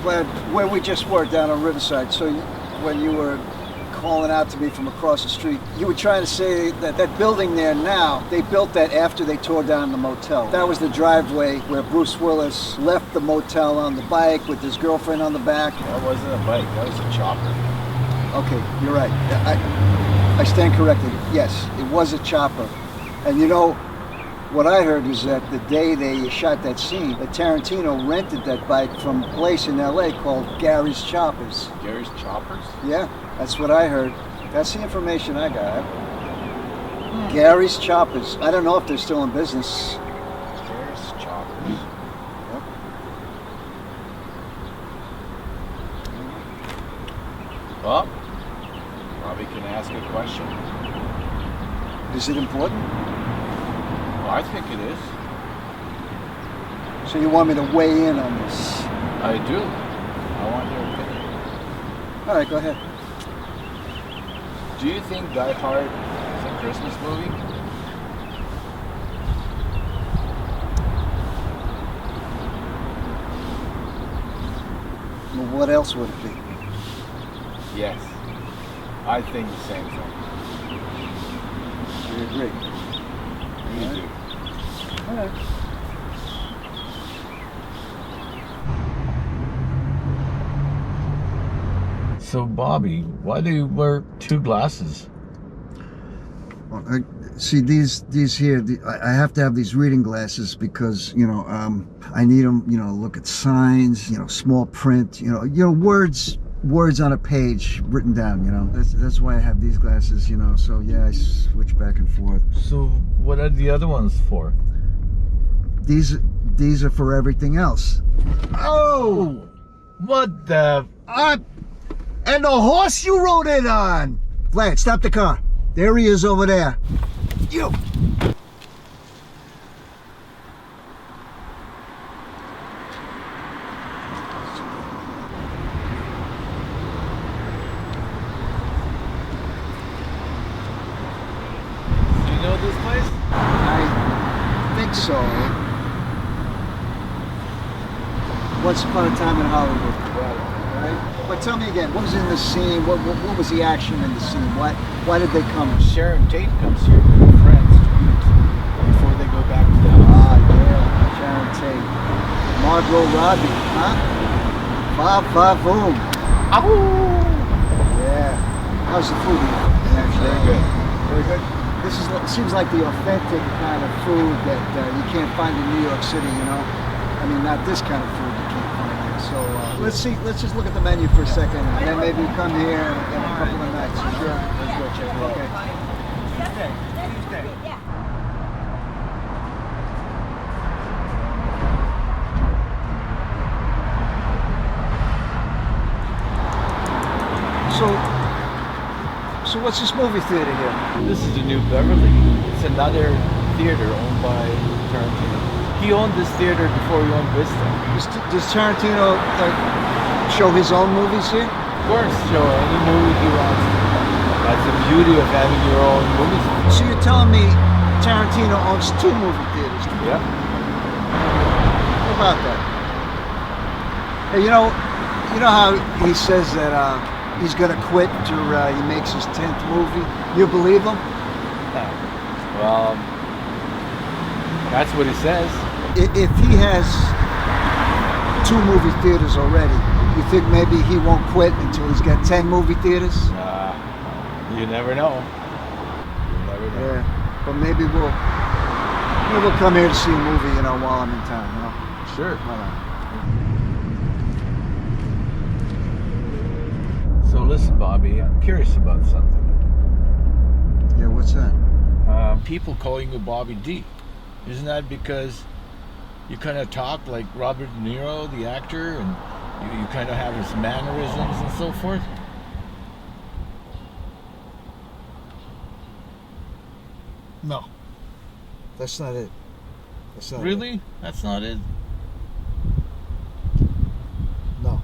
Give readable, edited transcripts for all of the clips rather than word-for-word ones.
Vlad, where we just were down on Riverside, so when you were calling out to me from across the street, you were trying to say that that building there now, they built that after they tore down the motel. That was the driveway where Bruce Willis left the motel on the bike with his girlfriend on the back. That wasn't a bike, that was a chopper. Okay, you're right. I stand corrected. Yes, it was a chopper. And you know, what I heard was that the day they shot that scene, that Tarantino rented that bike from a place in LA called Gary's Choppers. Gary's Choppers? Yeah, that's what I heard. That's the information I got. Gary's Choppers. I don't know if they're still in business. Gary's Choppers. Yep. Well, Bobby can ask a question. Is it important? Well, I think it is. So you want me to weigh in on this? I do. I want your opinion. All right, go ahead. Do you think Die Hard is a Christmas movie? Well, what else would it be? Yes. I think the same thing. We agree. You do. All right. So, Bobby, why do you wear two glasses? Well, see these here. I have to have these reading glasses because I need them. Look at signs. Small print. Words on a page written down. That's why I have these glasses. So yeah, I switch back and forth. So, what are the other ones for? These are for everything else. Oh, What the? and the horse you rode in on. Vlad, stop the car. There he is over there. You. Do you know this place? I think so. Once upon a time in Hollywood. Right? But tell me again, what was in the scene? What was the action in the scene? Why did they come? Sharon Tate comes here with her friends to eat before they go back to the house. Ah, yeah, Sharon Tate. Margot Robbie, huh? Boom. Yeah. How's the food? Very good. Very good. This seems like the authentic kind of food that you can't find in New York City, I mean, not this kind of food you can't find here. So let's just look at the menu for a second, and then maybe come here in a couple of nights. Sure. Let's go check it out. Okay. Tuesday. Yeah. So what's this movie theater here? This is the New Beverly. It's another theater owned by Tarantino. He owned this theater before he owned Vista. Does Tarantino show his own movies here? Of course, show any movie he wants to. That's the beauty of having your own movies. So you're telling me Tarantino owns 2 movie theaters? Yeah. What about that? Hey, you know how he says that he's gonna quit after he makes his 10th movie? You believe him? Well, that's what he says. If he has 2 movie theaters already, you think maybe he won't quit until he's got 10 movie theaters? You never know. You never know. Yeah, but maybe we'll come here to see a movie, while I'm in town, Sure. Why not? So listen, Bobby, I'm curious about something. Yeah, what's that? People calling you Bobby D. Isn't that because you kind of talk like Robert De Niro, the actor, and you kind of have his mannerisms and so forth? No, that's not it. That's not Really? That's not it? It. No,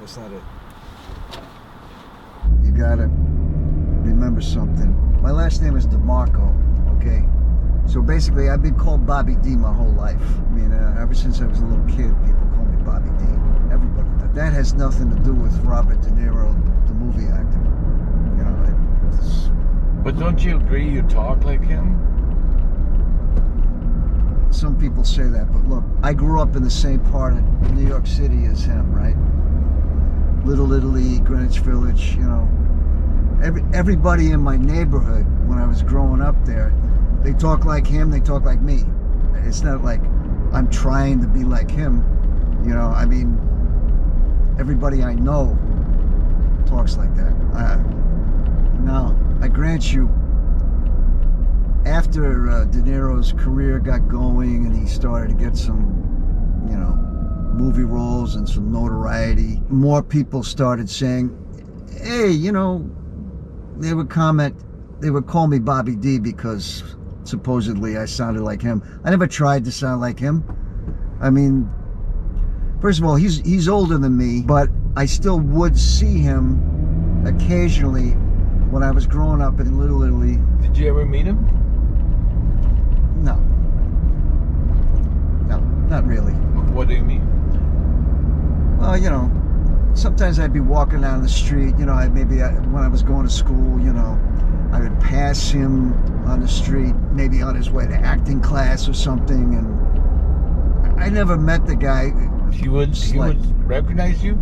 that's not it. You gotta remember something. My last name is DeMarco, okay? So basically, I've been called Bobby D my whole life. I mean, ever since I was a little kid, people call me that has nothing to do with Robert De Niro, the movie actor. You know, it's, But don't you agree you talk like him? some people say that, but look, I grew up in the same part of New York City as him, right? Little Italy, Greenwich Village, you know. Everybody in my neighborhood, when I was growing up there, they talk like him, they talk like me. It's not like I'm trying to be like him, you know. I mean, everybody I know talks like that. Now, I grant you, after De Niro's career got going and he started to get some, you know, movie roles and some notoriety, more people started saying, hey, you know, they would call me Bobby D because supposedly I sounded like him. I never tried to sound like him. I mean, first of all, he's older than me, but I still would see him occasionally when I was growing up in Little Italy. Did you ever meet him? No, not really. What do you mean? Well, you know, sometimes I'd be walking down the street, you know, when I was going to school, you know, I would pass him on the street, maybe on his way to acting class or something, and I never met the guy. He would recognize you?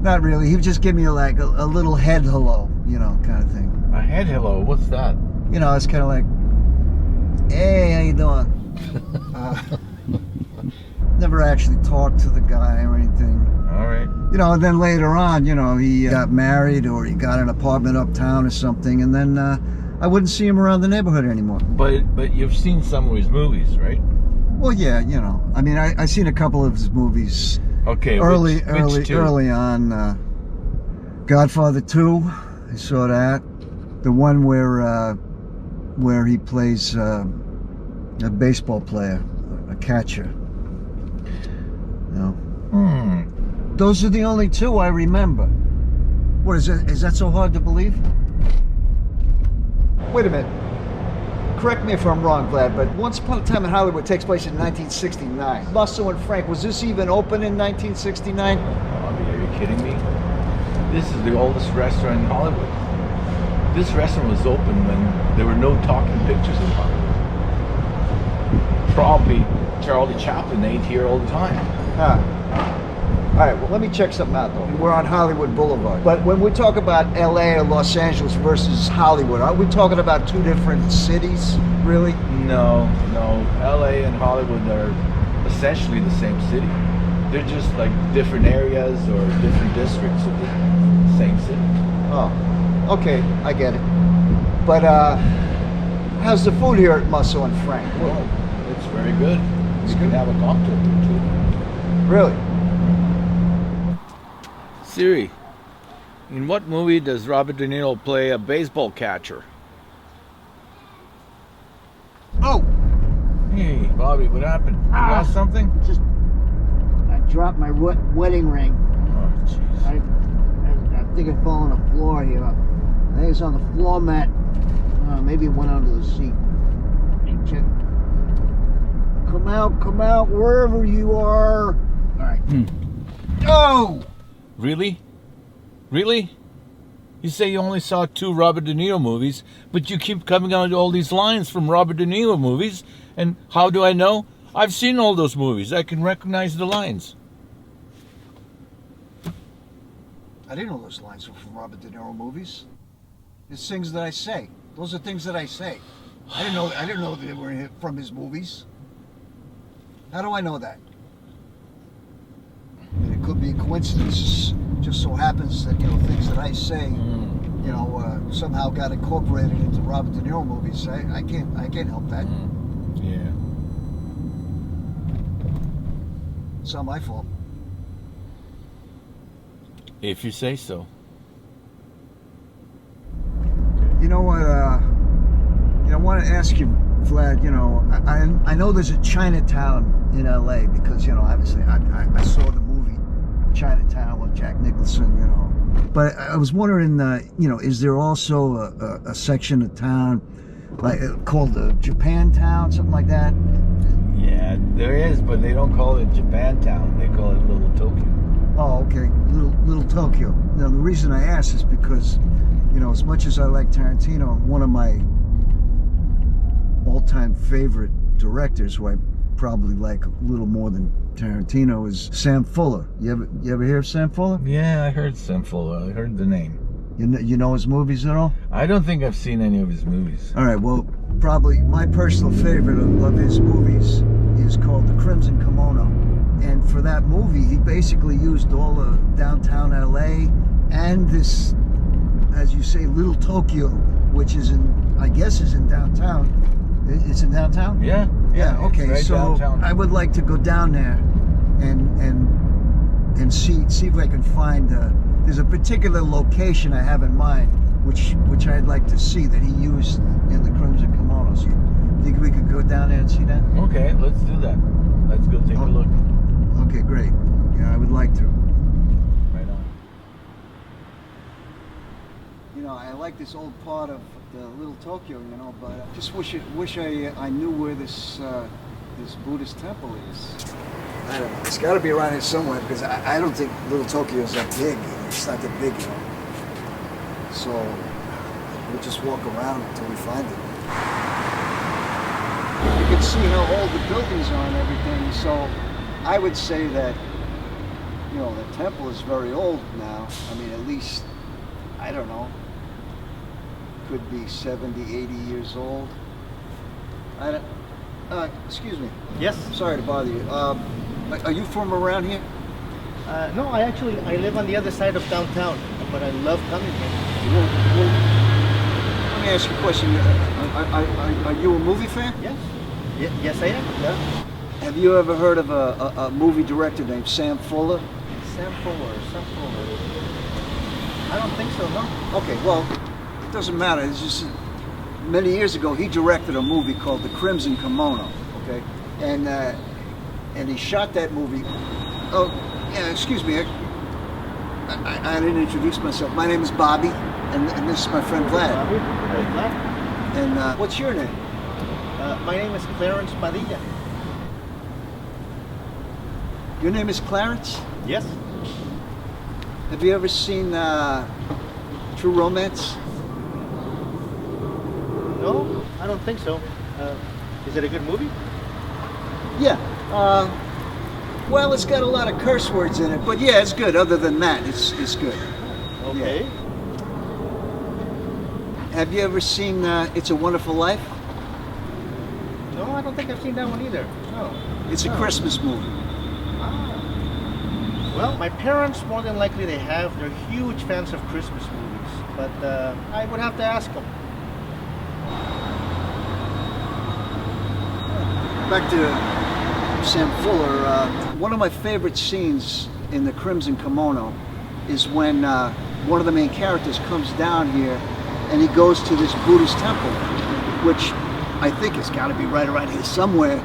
Not really. He would just give me a little head hello, you know, kind of thing. A head hello? What's that? You know, it's kind of like, hey, how you doing? Never actually talked to the guy or anything. All right. You know, and then later on, you know, he got married or he got an apartment uptown or something, and then I wouldn't see him around the neighborhood anymore. But you've seen some of his movies, right? Well, yeah, you know, I mean, I seen a couple of his movies. Okay. Early on. Godfather 2, I saw that. The one where he plays a baseball player, a catcher. You know. Those are the only two I remember. What is that? Is that so hard to believe? Wait a minute. Correct me if I'm wrong, Vlad, but Once Upon a Time in Hollywood takes place in 1969. Muscle and Frank, was this even open in 1969? Bobby, are you kidding me? This is the oldest restaurant in Hollywood. This restaurant was open when there were no talking pictures in Hollywood. Probably Charlie Chaplin ate here all the time. All right, well, let me check something out, though. We're on Hollywood Boulevard. But when we talk about L.A. or Los Angeles versus Hollywood, aren't we talking about two different cities, really? No. LA and Hollywood are essentially the same city. They're just like different areas or different districts of the same city. Oh, okay, I get it. But how's the food here at Muscle and Frank? Well, it's very good. You can have a cocktail here too. Really? Siri, in what movie does Robert De Niro play a baseball catcher? Oh! Hey, Bobby, what happened? You lost something? I dropped my wedding ring. Oh, jeez. I think it fell on the floor here. I think it's on the floor mat. Maybe it went under the seat. Hey, check. Come out, wherever you are. All right. Oh! Really? Really? You say you only saw 2 Robert De Niro movies, but you keep coming out with all these lines from Robert De Niro movies, and how do I know? I've seen all those movies. I can recognize the lines. I didn't know those lines were from Robert De Niro movies. It's things that I say. Those are things that I say. I didn't know that they were from his movies. How do I know that? I mean, it could be a coincidence. Just so happens that, you know, things that I say, you know, somehow got incorporated into Robert De Niro movies. I can't help that. Yeah. It's not my fault. If you say so. You know what? I want to ask you, Vlad. You know, I know there's a Chinatown in L.A. because, you know, obviously I saw the movie Chinatown with Jack Nicholson. You know, but I was wondering, you know, is there also a section of town like called the Japantown, something like that? Yeah, there is, but they don't call it Japantown. They call it Little Tokyo. Oh, okay. Little Tokyo. Now, the reason I ask is because, as much as I like Tarantino, one of my all-time favorite directors, who I probably like a little more than Tarantino, is Sam Fuller. You ever hear of Sam Fuller? Yeah, I heard Sam Fuller. I heard the name. You know his movies at all? I don't think I've seen any of his movies. All right. Well, probably my personal favorite of his movies is called The Crimson Kimono. And for that movie, he basically used all of downtown LA and this, as you say, Little Tokyo, which is I guess is in downtown. It's in downtown? Yeah. Yeah, it's okay. right So downtown. I would like to go down there and see if I can find there's a particular location I have in mind which I'd like to see that he used in The Crimson Kimono. So you think we could go down there and see that? Okay, let's do that. Let's go take a look. Okay, great. Yeah, I would like to. Right on. I like this old part of the Little Tokyo, but I just wish I knew where this Buddhist temple is. I don't know. It's got to be around here somewhere because I don't think Little Tokyo is that big. It's not that big, So we'll just walk around until we find it. You can see how old the buildings are and everything. So I would say that, the temple is very old now. I mean, at least, I don't know, could be 70, 80 years old. Excuse me. Yes. Sorry to bother you. Are you from around here? No, I live on the other side of downtown, but I love coming here. Well, let me ask you a question. Are you a movie fan? Yes. Yes, I am. Yeah. Have you ever heard of a movie director named Sam Fuller? Sam Fuller. I don't think so, no. Okay, well, it doesn't matter. It's just many years ago he directed a movie called The Crimson Kimono. Okay, and he shot that movie. Oh, yeah. Excuse me. I didn't introduce myself. My name is Bobby, and this is my friend Vlad. Bobby? Vlad? And what's your name? My name is Clarence Padilla. Your name is Clarence? Yes. Have you ever seen True Romance? No, I don't think so. Is it a good movie? Yeah. Well, it's got a lot of curse words in it, but yeah, it's good. Other than that, it's good. Okay. Have you ever seen It's a Wonderful Life? No, I don't think I've seen that one either. No. It's a No. Christmas movie. Well, my parents, more than likely, they're huge fans of Christmas movies, but I would have to ask them. Back to Sam Fuller. One of my favorite scenes in The Crimson Kimono is when one of the main characters comes down here and he goes to this Buddhist temple, which I think has got to be right around here somewhere.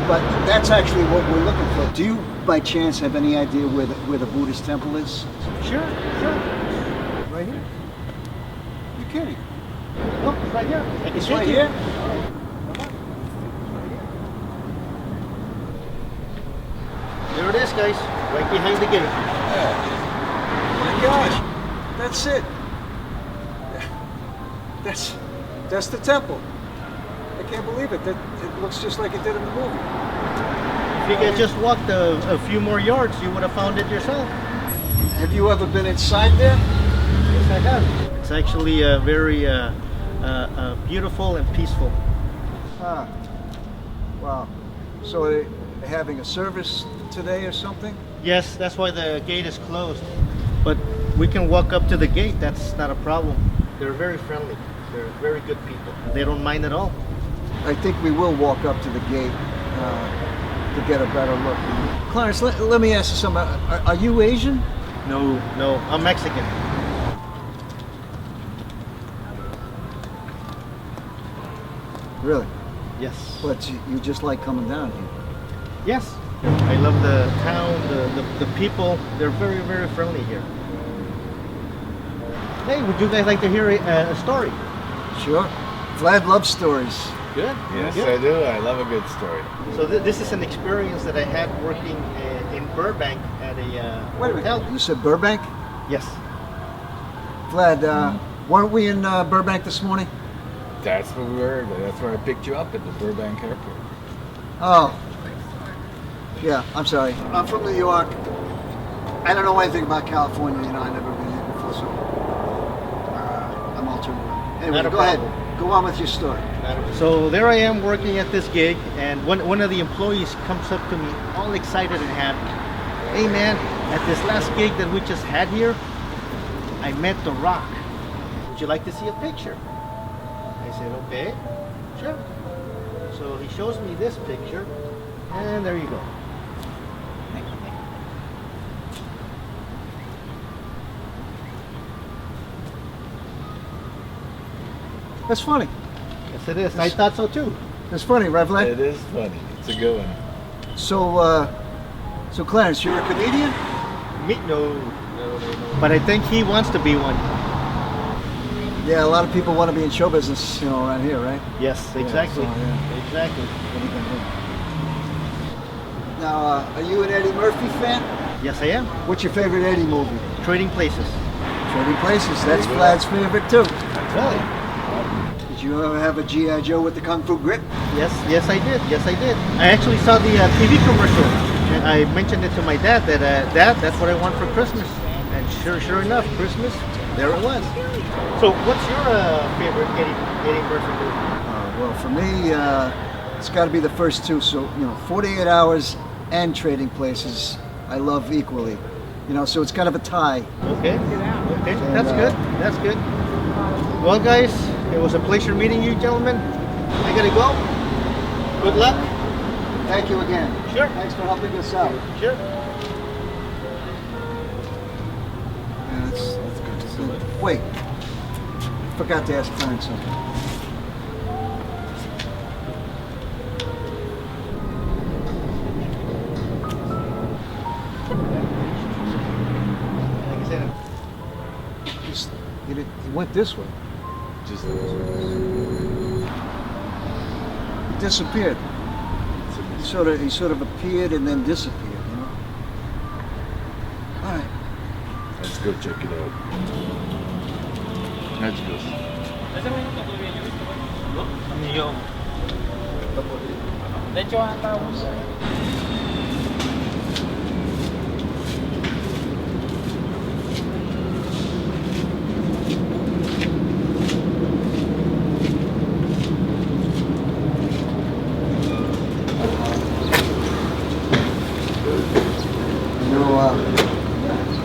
But that's actually what we're looking for. Do you, by chance, have any idea where the Buddhist temple is? Sure. Right here. You're kidding. No, it's right here. I can It's take right you. here? There it is, guys. Right behind the gate. Oh my gosh, that's it. That's the temple. I can't believe it. It looks just like it did in the movie. If you had just walked a few more yards, you would have found it yourself. Have you ever been inside there? Yes, I have. It's actually very beautiful and peaceful. Ah, wow. So they're having a service today or something? Yes, that's why the gate is closed. But we can walk up to the gate. That's not a problem. They're very friendly. They're very good people. They don't mind at all. I think we will walk up to the gate to get a better look. Clarence, let me ask you something. Are you Asian? No, I'm Mexican. Really? Yes. But you just like coming down here? Yes. I love the town, the people. They're very, very friendly here. Hey, would you guys like to hear a story? Sure. Vlad loves stories. Good. Yes, good. I do. I love a good story. So this is an experience that I had working in Burbank at a Wait a hotel. minute. You said Burbank? Yes. Vlad, weren't we in Burbank this morning? That's where we were. That's where I picked you up at the Burbank airport. Oh. Yeah, I'm sorry. I'm from New York. I don't know anything about California. You know, I've never been here before, so I'm all turned around. Anyway, Not a go ahead. problem. Go on with your story. So there I am working at this gig, and one of the employees comes up to me all excited and happy. Hey man, at this last gig that we just had here, I met The Rock. Would you like to see a picture? I said, okay, sure. So he shows me this picture, and there you go. That's funny. Yes, it is. I thought so too. That's funny, right, Vlad? It is funny. It's a good one. So Clarence, you're a comedian? Me? No. But I think he wants to be one. Yeah, a lot of people want to be in show business, you know, around here, right? Yes, exactly. so, yeah. Exactly. Now, are you an Eddie Murphy fan? Yes, I am. What's your favorite Eddie movie? Trading Places. Trading Places. That's Vlad's favorite too. Really? Did you ever have a G.I. Joe with the Kung Fu grip? Yes, I did. Yes, I did. I actually saw the TV commercial, and I mentioned it to my dad that Dad, that's what I want for Christmas. And sure enough, Christmas, there it was. So, what's your favorite Eddie Murphy movie? Well, for me, it's got to be the first two. So, 48 Hours and Trading Places, I love equally. So it's kind of a tie. Okay, that's good. That's good. Well, guys, it was a pleasure meeting you, gentlemen. I gotta go. Good luck. Thank you again. Sure. Thanks for helping us out. Sure. Yeah, that's good. Wait, forgot to ask Clarence something. Like I said, He went this way. Just He disappeared. He sort of appeared and then disappeared. All right. let's go check it out. Let's go. De hecho, anda un...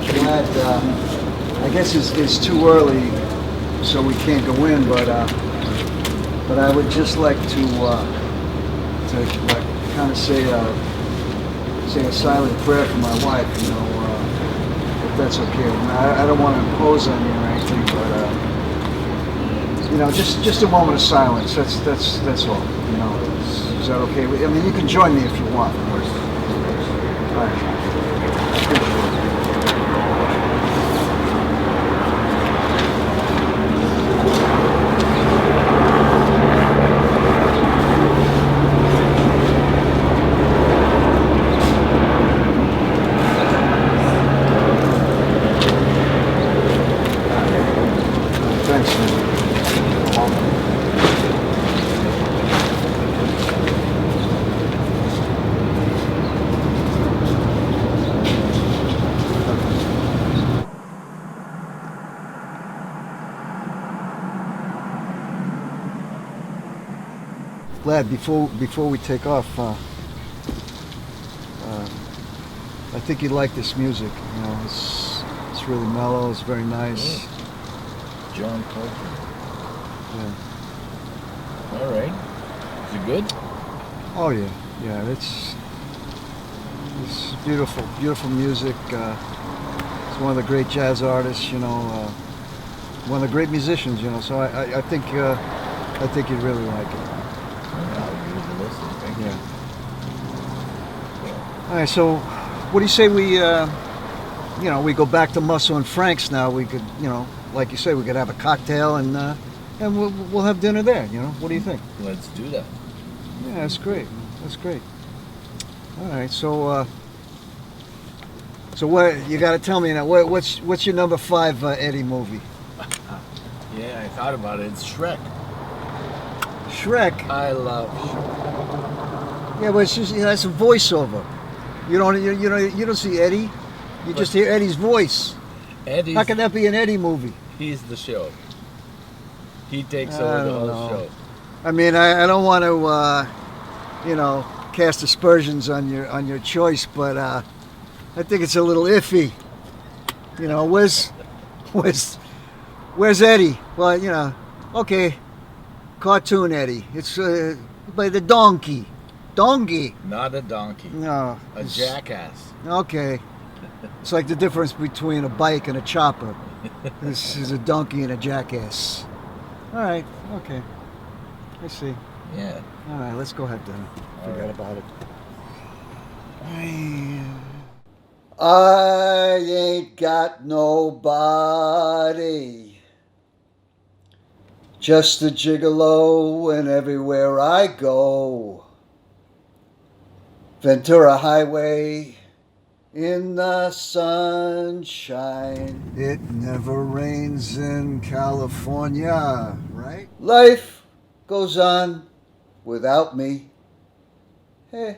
Vlad, I guess it's too early, so we can't go in. But I would just like to kind of say a silent prayer for my wife. If that's okay. I don't want to impose on you or anything, but just a moment of silence. That's all. Is that okay? I mean, you can join me if you want. Of course. All right. Thanks, man. Vlad, before we take off, I think you'd like this music. It's really mellow. It's very nice. John Coltrane. Yeah. All right. Is it good? Oh yeah. It's beautiful, beautiful music. It's one of the great jazz artists. One of the great musicians. So I think you'd really like it. I'll give it a listen. Thank you. Yeah. All right. So, what do you say we we go back to Muscle and Frank's now? We could, like you say, we could have a cocktail and and we'll have dinner there. You know, what do you think? Let's do that. Yeah, that's great. That's great. All right, so what you got to tell me now? What's your number 5 Eddie movie? Yeah, I thought about it. It's Shrek. Shrek. I love Shrek. Yeah, but it's just, that's a voiceover. You don't see Eddie. You just hear Eddie's voice. Eddie's, How can that be an Eddie movie? he's the show. He takes I over the don't whole know. show. I mean, I don't want to, cast aspersions on your choice, but I think it's a little iffy. You know, where's Eddie? Well, okay, cartoon Eddie. It's by the donkey. Donkey. Not a donkey. No. A jackass. Okay. It's like the difference between a bike and a chopper. This is a donkey and a jackass. All right. Okay. I see. Yeah. All right. Let's go have dinner. Forget right. about it. I ain't got nobody. Just a gigolo, and everywhere I go. Ventura Highway in the sunshine. It never rains in California, right? Life goes on without me. Hey.